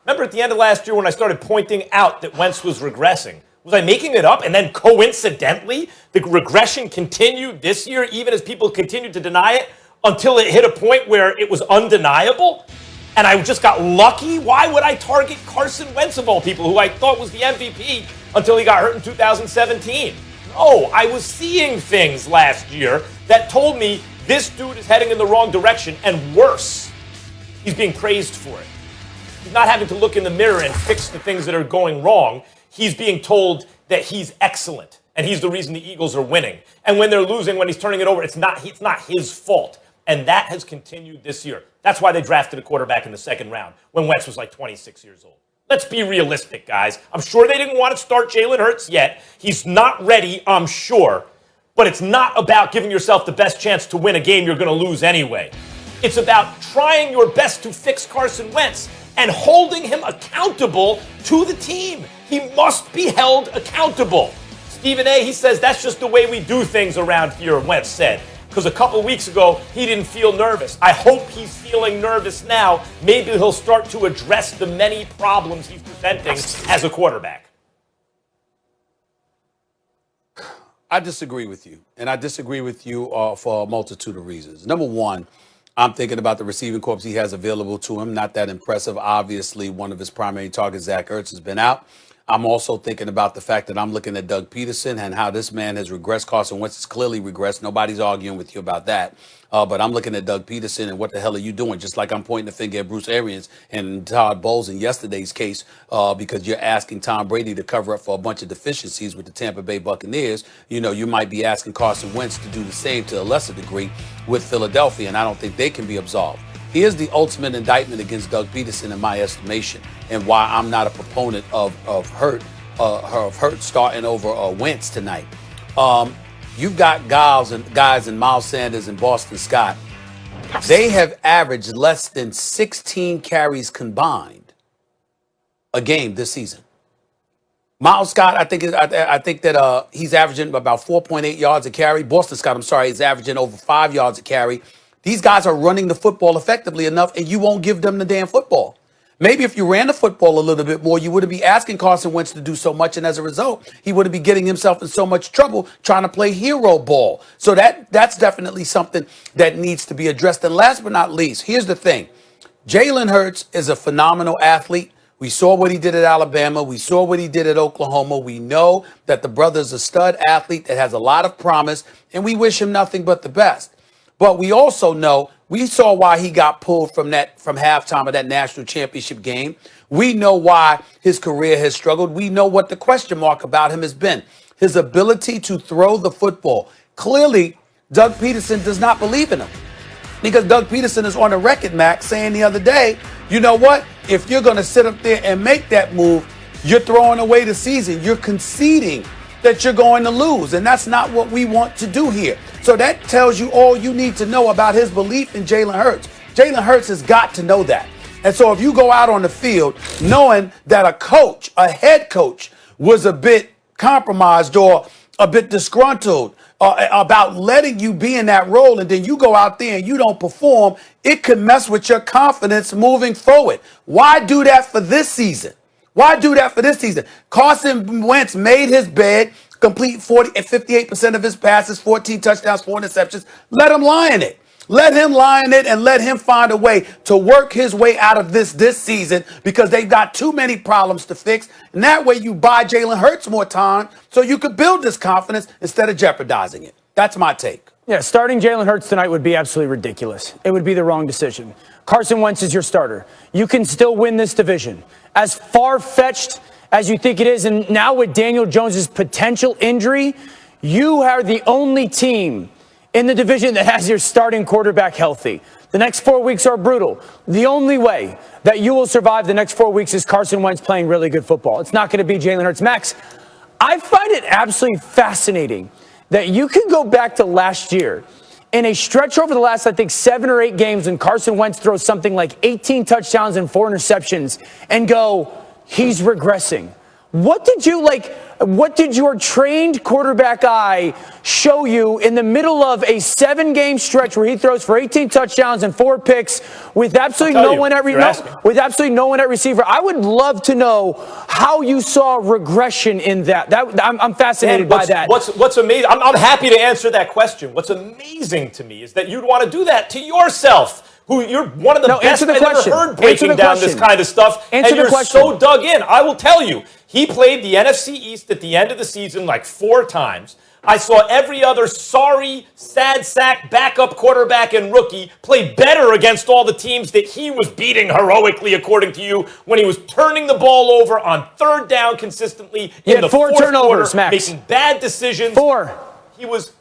Remember at the end of last year when I started pointing out that Wentz was regressing? Was I making it up? And then coincidentally, the regression continued this year, even as people continued to deny it, until it hit a point where it was undeniable? And I just got lucky? Why would I target Carson Wentz of all people, who I thought was the MVP until he got hurt in 2017? No, I was seeing things last year that told me this dude is heading in the wrong direction, and worse, he's being praised for it. He's not having to look in the mirror and fix the things that are going wrong. He's being told that he's excellent, and he's the reason the Eagles are winning. And when they're losing, when he's turning it over, it's not his fault. And that has continued this year. That's why they drafted a quarterback in the second round when Wentz was like 26 years old. Let's be realistic, guys. I'm sure they didn't want to start Jalen Hurts yet. He's not ready, I'm sure. But it's not about giving yourself the best chance to win a game you're going to lose anyway. It's about trying your best to fix Carson Wentz and holding him accountable to the team. He must be held accountable. Stephen A., he says that's just the way we do things around here, Wentz said. Because a couple weeks ago, he didn't feel nervous. I hope he's feeling nervous now. Maybe he'll start to address the many problems he's presenting as a quarterback. I disagree with you. And I disagree with you for a multitude of reasons. Number one, I'm thinking about the receiving corps he has available to him. Not that impressive. Obviously, one of his primary targets, Zach Ertz, has been out. I'm also thinking about the fact that I'm looking at Doug Peterson and how this man has regressed. Carson Wentz has clearly regressed. Nobody's arguing with you about that. But I'm looking at Doug Peterson and what the hell are you doing? Just like I'm pointing the finger at Bruce Arians and Todd Bowles in yesterday's case because you're asking Tom Brady to cover up for a bunch of deficiencies with the Tampa Bay Buccaneers. You know, you might be asking Carson Wentz to do the same to a lesser degree with Philadelphia, and I don't think they can be absolved. Here's the ultimate indictment against Doug Peterson in my estimation, and why I'm not a proponent of Hurt starting over Wentz tonight. You've got guys and Miles Sanders and Boston Scott. They have averaged less than 16 carries combined a game this season. Miles Scott, I think that he's averaging about 4.8 yards a carry. Boston Scott, I'm sorry, is averaging over 5 yards a carry. These guys are running the football effectively enough, and you won't give them the damn football. Maybe if you ran the football a little bit more, you wouldn't be asking Carson Wentz to do so much, and as a result, he wouldn't be getting himself in so much trouble trying to play hero ball. So that's definitely something that needs to be addressed. And last but not least, here's the thing. Jalen Hurts is a phenomenal athlete. We saw what he did at Alabama. We saw what he did at Oklahoma. We know that the brother's a stud athlete that has a lot of promise, and we wish him nothing but the best. But we also know, we saw why he got pulled from halftime of that national championship game. We know why his career has struggled. We know what the question mark about him has been. His ability to throw the football. Clearly, Doug Peterson does not believe in him. Because Doug Peterson is on the record, Max, saying the other day, you know what? If you're going to sit up there and make that move, you're throwing away the season. You're conceding that you're going to lose. And that's not what we want to do here. So that tells you all you need to know about his belief in Jalen Hurts. Jalen Hurts has got to know that. And so if you go out on the field knowing that a head coach, was a bit compromised or a bit disgruntled about letting you be in that role, and then you go out there and you don't perform, it could mess with your confidence moving forward. Why do that for this season? Why do that for this season? Carson Wentz made his bed, complete 58% of his passes, 14 touchdowns, 4 interceptions. Let him lie in it. Let him lie in it and let him find a way to work his way out of this season, because they've got too many problems to fix. And that way you buy Jalen Hurts more time so you could build this confidence instead of jeopardizing it. That's my take. Yeah, starting Jalen Hurts tonight would be absolutely ridiculous. It would be the wrong decision. Carson Wentz is your starter. You can still win this division. As far-fetched as you think it is, and now with Daniel Jones' potential injury, you are the only team in the division that has your starting quarterback healthy. The next 4 weeks are brutal. The only way that you will survive the next 4 weeks is Carson Wentz playing really good football. It's not going to be Jalen Hurts. Max, I find it absolutely fascinating that you can go back to last year in a stretch over the last, I think, 7 or 8 games when Carson Wentz throws something like 18 touchdowns and 4 interceptions and go, he's regressing. What did your trained quarterback eye show you in the middle of a 7-game stretch where he throws for 18 touchdowns and 4 picks with absolutely no one at receiver? I would love to know how you saw regression in that. I'm fascinated by that. What's amazing? I'm happy to answer that question. What's amazing to me is that you'd want to do that to yourself. Who you're one of the best I've ever heard breaking down this kind of stuff, and you're so dug in. I will tell you, he played the NFC East at the end of the season like 4 times. I saw every other sorry, sad sack backup quarterback and rookie play better against all the teams that he was beating heroically, according to you, when he was turning the ball over on 3rd down consistently in the 4th turnovers, quarter, Max. making bad decisions. 4. He was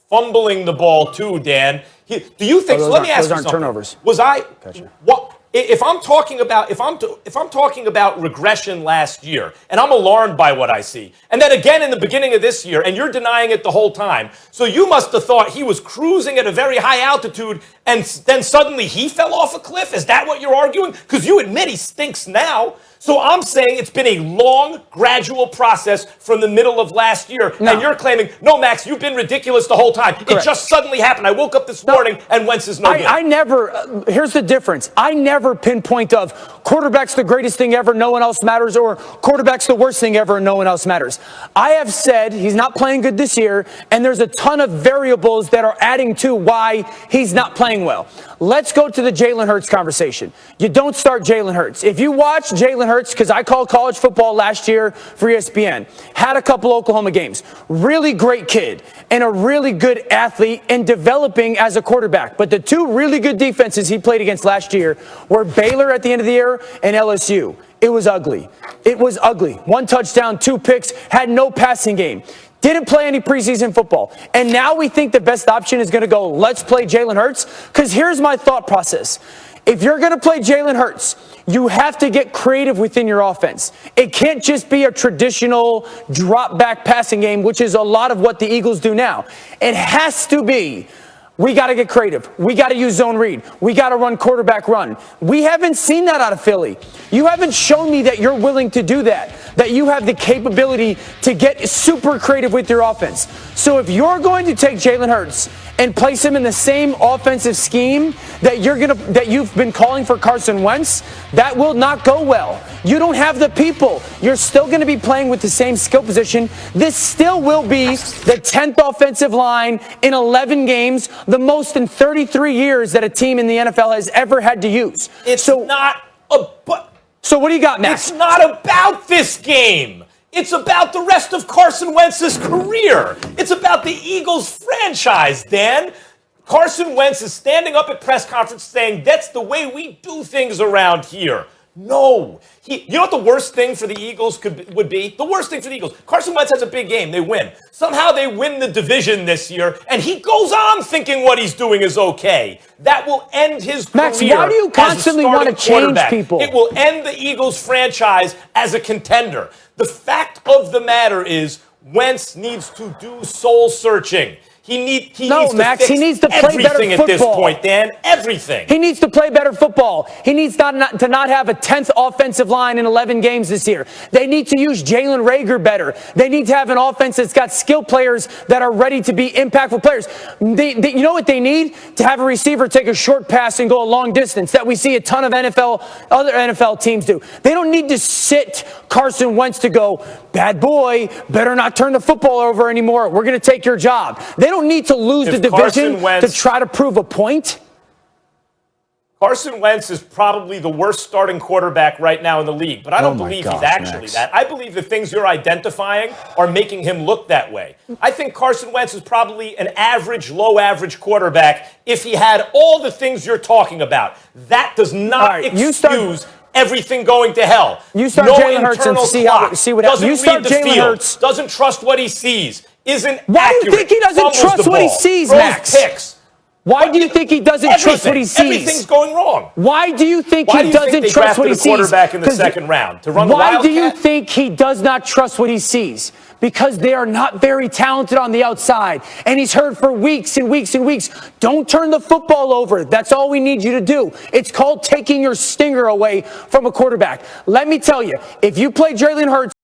fumbling the ball too, Dan. Do you think? So let me ask you something. Turnovers. Was I? Gotcha. What? If I'm talking about regression last year, and I'm alarmed by what I see, and then again in the beginning of this year, and you're denying it the whole time, so you must have thought he was cruising at a very high altitude, and then suddenly he fell off a cliff? Is that what you're arguing? Because you admit he stinks now. So I'm saying it's been a long, gradual process from the middle of last year, and you're claiming, no, Max, you've been ridiculous the whole time. Correct. It just suddenly happened. I woke up this morning, and Wentz is no good. I never, here's the difference. I never pinpoint of quarterback's the greatest thing ever, no one else matters, or quarterback's the worst thing ever, and no one else matters. I have said he's not playing good this year, and there's a ton of variables that are adding to why he's not playing well. Let's go to the Jalen Hurts conversation. You don't start Jalen Hurts. If you watch Jalen Hurts, because I called college football last year for ESPN, had a couple Oklahoma games. Really great kid and a really good athlete and developing as a quarterback. But the 2 really good defenses he played against last year were Baylor at the end of the year and LSU. It was ugly. It was ugly. 1 touchdown, 2 picks, had no passing game. Didn't play any preseason football. And now we think the best option is going to go, let's play Jalen Hurts. Because here's my thought process. If you're going to play Jalen Hurts, you have to get creative within your offense. It can't just be a traditional drop-back passing game, which is a lot of what the Eagles do now. It has to be, we got to get creative. We got to use zone read. We got to run quarterback run. We haven't seen that out of Philly. You haven't shown me that you're willing to do that you have the capability to get super creative with your offense. So if you're going to take Jalen Hurts and place him in the same offensive scheme that you've been calling for Carson Wentz, that will not go well. You don't have the people. You're still going to be playing with the same skill position. This still will be the 10th offensive line in 11 games, the most in 33 years that a team in the NFL has ever had to use. So what do you got, Max? It's not about this game. It's about the rest of Carson Wentz's career. It's about the Eagles franchise, Dan. Carson Wentz is standing up at press conference saying, that's the way we do things around here. No. You know what the worst thing for the Eagles would be? The worst thing for the Eagles. Carson Wentz has a big game. They win. Somehow they win the division this year, and he goes on thinking what he's doing is okay. That will end his career. Max, why do you constantly want to change people? It will end the Eagles franchise as a contender. The fact of the matter is Wentz needs to do soul searching. He needs to play better football. At this point, Dan. Everything. He needs to play better football. He needs to not have a 10th offensive line in 11 games this year. They need to use Jalen Reagor better. They need to have an offense that's got skill players that are ready to be impactful players. You know what they need? To have a receiver take a short pass and go a long distance that we see a ton of other NFL teams do. They don't need to sit Carson Wentz to go, bad boy, better not turn the football over anymore. We're going to take your job. They don't need to lose the division to try to prove a point. Carson Wentz is probably the worst starting quarterback right now in the league, but I don't believe he's actually that. I believe the things you're identifying are making him look that way. I think Carson Wentz is probably an average, low average quarterback if he had all the things you're talking about. That does not excuse everything going to hell. You start Jalen Hurts and see what happens. You start Jalen Hurts. Doesn't trust what he sees. Isn't Why accurate. do you think he doesn't trust what he sees, Max? Picks. Why do you think he doesn't trust what he sees? Everything's going wrong. Why do you think he doesn't trust what he sees? Quarterback in the second round to run the Why Wildcat? do you think he does not trust what he sees? because they are not very talented on the outside. And he's hurt for weeks and weeks and weeks. Don't turn the football over. That's all we need you to do. It's called taking your stinger away from a quarterback. Let me tell you, if you play Jalen Hurts